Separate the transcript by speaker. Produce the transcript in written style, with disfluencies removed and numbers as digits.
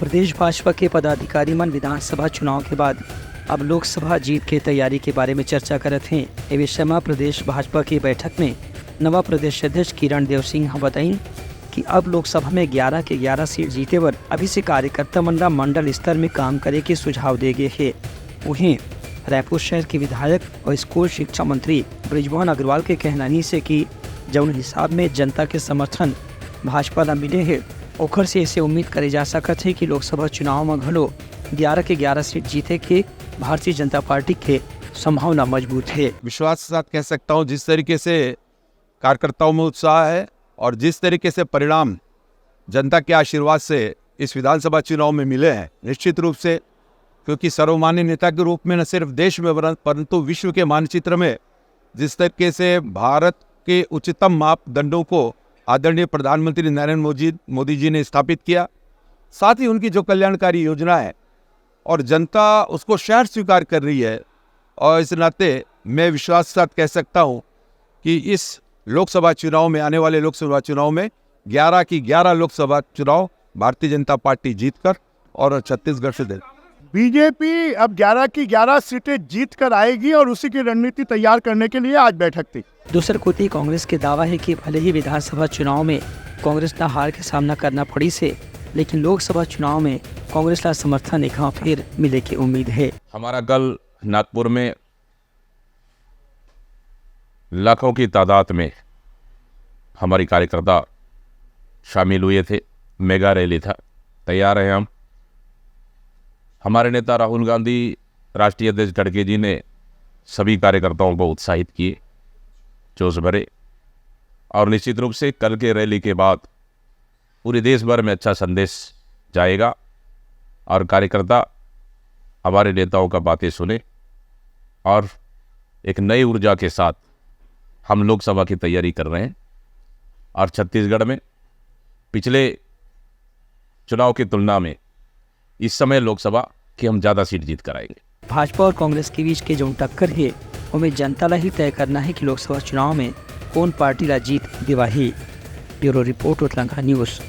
Speaker 1: प्रदेश भाजपा के पदाधिकारी मन विधानसभा चुनाव के बाद अब लोकसभा जीत के तैयारी के बारे में चर्चा करत हैं। ए विषय में प्रदेश भाजपा की बैठक में नवा प्रदेश अध्यक्ष किरण देव सिंह बताई कि अब लोकसभा में 11 के 11 सीट जीते पर अभी से कार्यकर्ता मंडल स्तर में काम करे के सुझाव दे गए हैं। वहीं रायपुर शहर के विधायक और स्कूल शिक्षा मंत्री बृजमोहन अग्रवाल के कहनानी से कि जौन हिसाब में जनता के समर्थन भाजपा न मिले है ओखर से ऐसे उम्मीद करे जा सकत है कि लोकसभा चुनाव में घलो 11 के 11 सीट जीते के भारतीय जनता पार्टी के संभावना मजबूत है।
Speaker 2: विश्वास के साथ कह सकता हूँ जिस तरीके से कार्यकर्ताओं में उत्साह है और जिस तरीके से परिणाम जनता के आशीर्वाद से इस विधानसभा चुनाव में मिले हैं, निश्चित रूप से क्योंकि सर्वमान्य नेता के रूप में न सिर्फ देश में परंतु विश्व के मानचित्र में जिस तरीके से भारत के उच्चतम मापदंडों को आदरणीय प्रधानमंत्री नरेंद्र मोदी जी ने स्थापित किया, साथ ही उनकी जो कल्याणकारी योजना है और जनता उसको शहर स्वीकार कर रही है, और इस नाते मैं विश्वास के साथ कह सकता हूं कि इस लोकसभा चुनाव में, आने वाले लोकसभा चुनाव में 11 की 11 लोकसभा चुनाव भारतीय जनता पार्टी जीतकर और छत्तीसगढ़ से दे।
Speaker 3: बीजेपी अब 11 की 11 सीटें जीत कर आएगी और उसी की रणनीति तैयार करने के लिए आज बैठक थी।
Speaker 1: दूसर कोती कांग्रेस के दावा है कि भले ही विधानसभा चुनाव में कांग्रेस का हार का सामना करना पड़ी से, लेकिन लोकसभा चुनाव में कांग्रेस का समर्थन एक फिर मिले की उम्मीद है।
Speaker 4: हमारा कल नागपुर में लाखों की तादाद में हमारी कार्यकर्ता शामिल हुए थे। मेगा रैली था। तैयार हैं हम। हमारे नेता राहुल गांधी, राष्ट्रीय अध्यक्ष खड़गे जी ने सभी कार्यकर्ताओं को उत्साहित किए, जोश भरे, और निश्चित रूप से कल के रैली के बाद पूरे देश भर में अच्छा संदेश जाएगा और कार्यकर्ता हमारे नेताओं का बातें सुने और एक नई ऊर्जा के साथ हम लोकसभा की तैयारी कर रहे हैं। और छत्तीसगढ़ में पिछले चुनाव की तुलना में इस समय लोकसभा की हम ज़्यादा सीट जीत कर आएंगे।
Speaker 1: भाजपा और कांग्रेस के बीच के जो टक्कर है उन्हें जनता ला ही तय करना है कि लोकसभा चुनाव में कौन पार्टी ला जीत दिवाही। Bureau report, Uttarakhand news.